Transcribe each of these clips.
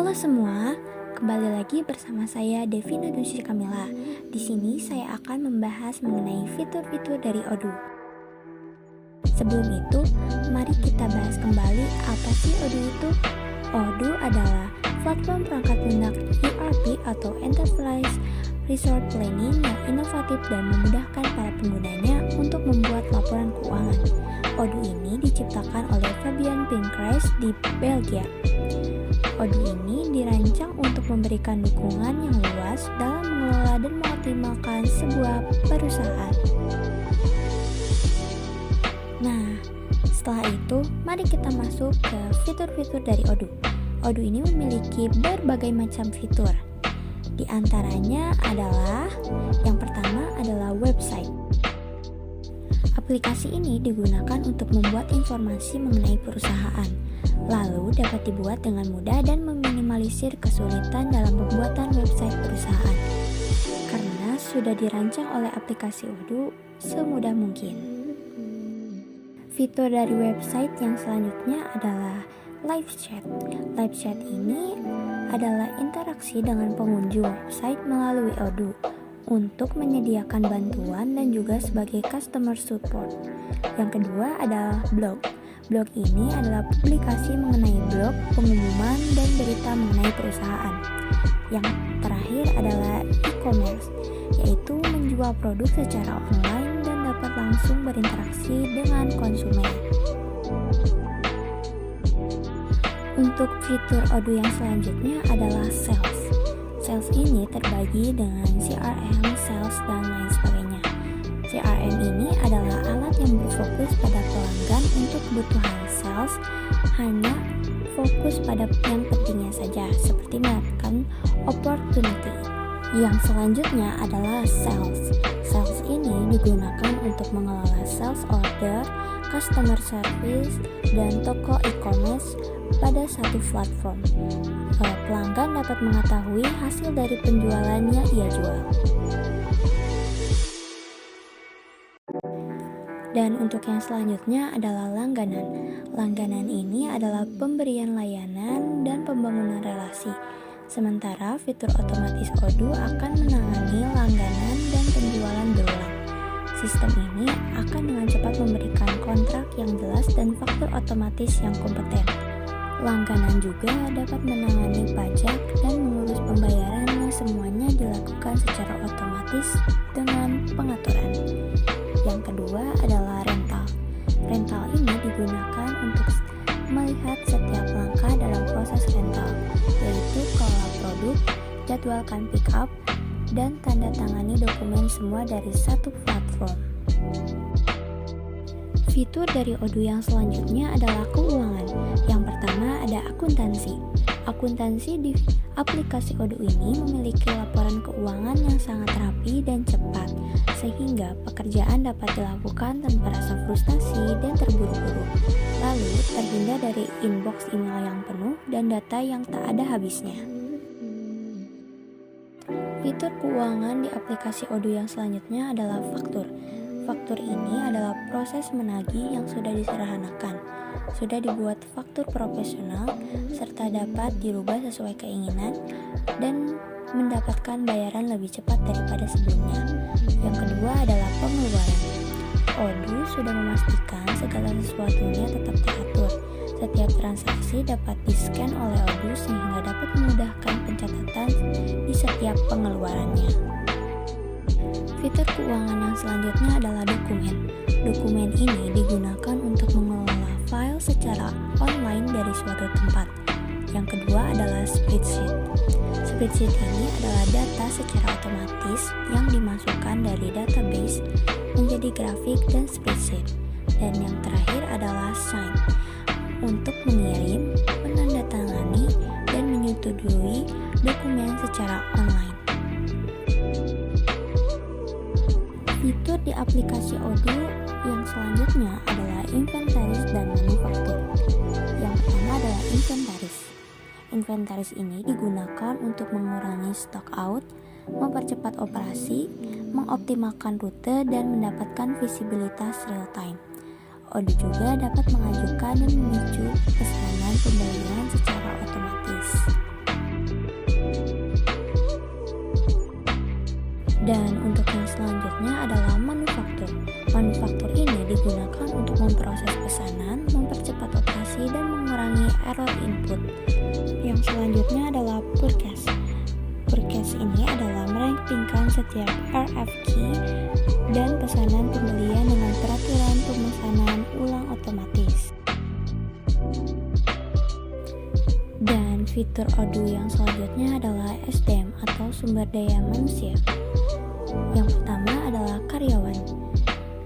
Halo semua, kembali lagi bersama saya Devina Dunsi Kamila. Di sini saya akan membahas mengenai fitur-fitur dari Odoo. Sebelum itu, mari kita bahas kembali apa sih Odoo itu. Odoo adalah platform perangkat lunak ERP atau Enterprise Resource Planning yang inovatif dan memudahkan para penggunanya untuk membuat laporan keuangan. Odoo ini diciptakan oleh Fabian Pinckaers di Belgia. Odoo ini dirancang untuk memberikan dukungan yang luas dalam mengelola dan mengoptimalkan sebuah perusahaan. Nah, setelah itu, mari kita masuk ke fitur-fitur dari Odoo. Odoo ini memiliki berbagai macam fitur. Di antaranya adalah, yang pertama adalah website. Aplikasi ini digunakan untuk membuat informasi mengenai perusahaan, lalu dapat dibuat dengan mudah dan meminimalisir kesulitan dalam pembuatan website perusahaan, karena sudah dirancang oleh aplikasi Odoo semudah mungkin. Fitur dari website yang selanjutnya adalah live chat. Live chat ini adalah interaksi dengan pengunjung website melalui Odoo untuk menyediakan bantuan dan juga sebagai customer support. Yang kedua adalah blog. Blog ini adalah publikasi mengenai blog, pengumuman, dan berita mengenai perusahaan. Yang terakhir adalah e-commerce, yaitu menjual produk secara online dan dapat langsung berinteraksi dengan konsumen. Untuk fitur Odoo yang selanjutnya adalah sales. Sales ini terbagi dengan CRM, sales, dan lain sebagainya. CRM ini adalah alat yang berfokus pada pelanggan untuk kebutuhan sales, hanya fokus pada yang pentingnya saja, seperti mendapatkan opportunity. Yang selanjutnya adalah sales. Sales ini digunakan untuk mengelola sales order, customer service, dan toko e-commerce pada satu platform. Pelanggan dapat mengetahui hasil dari penjualan yang ia jual. Dan untuk yang selanjutnya adalah langganan. Langganan ini adalah pemberian layanan dan pembangunan relasi. Sementara fitur otomatis Odoo akan menangani langganan dan penjualan berulang. Sistem ini akan dengan cepat memberikan kontrak yang jelas dan faktur otomatis yang kompeten. Langganan juga dapat menangani pajak dan mengurus pembayaran yang semuanya dilakukan secara otomatis dengan pengaturan. Yang kedua adalah rental. Rental ini digunakan untuk melihat setiap langkah dalam proses rental, yaitu kelola produk, jadwalkan pick up, dan tanda tangani dokumen semua dari satu platform. Fitur dari Odoo yang selanjutnya adalah keuangan. Yang pertama ada akuntansi. Akuntansi di aplikasi Odoo ini memiliki laporan keuangan yang sangat rapi dan cepat, sehingga pekerjaan dapat dilakukan tanpa rasa frustasi dan terburu-buru. Lalu terhindar dari inbox email yang penuh dan data yang tak ada habisnya. Fitur keuangan di aplikasi Odoo yang selanjutnya adalah faktur. Faktur ini adalah proses menagih yang sudah disederhanakan, sudah dibuat faktur profesional, serta dapat dirubah sesuai keinginan dan mendapatkan bayaran lebih cepat daripada sebelumnya. Yang kedua adalah pengeluaran. Odoo sudah memastikan segala sesuatunya tetap teratur. Setiap transaksi dapat di-scan oleh Odoo sehingga dapat memudahkan pencatatan di setiap pengeluarannya. Fitur keuangan yang selanjutnya adalah dokumen. Dokumen ini digunakan untuk mengelola file secara online dari suatu tempat. Yang kedua adalah spreadsheet. Spreadsheet ini adalah data secara otomatis yang dimasukkan dari database menjadi grafik dan spreadsheet. Dan yang terakhir adalah sign, untuk mengirim, menandatangani, dan menyetujui dokumen secara online. Fitur di aplikasi Odoo yang selanjutnya adalah inventaris dan manufaktur. Yang pertama adalah inventaris. Inventaris ini digunakan untuk mengurangi stock out, mempercepat operasi, mengoptimalkan rute, dan mendapatkan visibilitas real time. Odoo juga dapat mengajukan dan memicu pesanan pembelian secara otomatis. Dan untuk yang selanjutnya adalah manufaktur. Manufaktur ini digunakan untuk memproses pesanan, mempercepat operasi, dan mengurangi error input. Yang selanjutnya adalah purchase. Purchase ini adalah merampingkan setiap RFQ dan pesanan pembelian dengan peraturan pemesanan ulang otomatis. Dan fitur Odoo yang selanjutnya adalah SDM atau sumber daya manusia. Yang pertama adalah karyawan.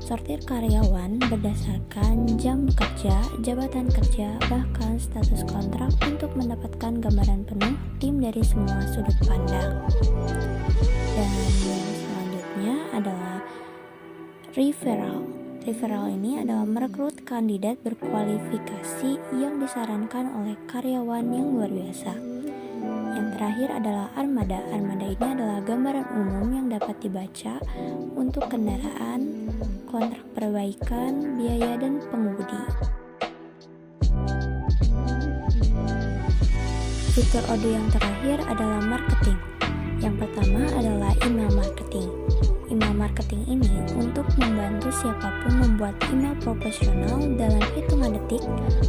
Sortir karyawan berdasarkan jam bekerja, jabatan kerja, bahkan status kontrak untuk mendapatkan gambaran penuh tim dari semua sudut pandang. Dan yang selanjutnya adalah referral. Referral ini adalah merekrut kandidat berkualifikasi yang disarankan oleh karyawan yang luar biasa. Yang terakhir adalah armada. Armada ini adalah gambaran umum yang dapat dibaca untuk kendaraan, kontrak perbaikan, biaya, dan pengemudi. Fitur Odoo yang terakhir adalah marketing. Yang pertama adalah email marketing. Email marketing ini untuk membantu siapapun membuat email profesional dalam hitungan detik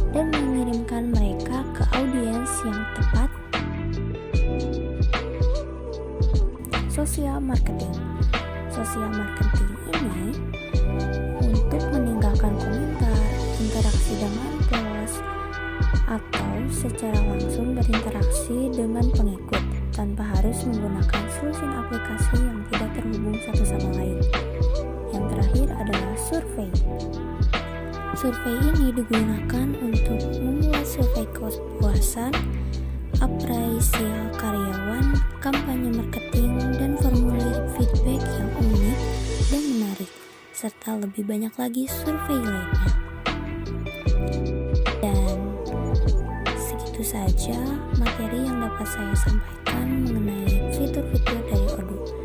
dan mengirimkan mereka ke audiens yang tepat. Social marketing. Social marketing ini untuk meninggalkan komentar, interaksi dengan post, atau secara langsung berinteraksi dengan pengikut tanpa harus menggunakan solusi aplikasi yang tidak terhubung satu sama lain. Yang terakhir adalah survei. Survei ini digunakan untuk membuat survei kepuasan, apresial karyawan, kampanye marketing, dan formulir feedback yang unik dan menarik, serta lebih banyak lagi survei lainnya. Dan segitu saja materi yang dapat saya sampaikan mengenai fitur-fitur dari Odoo.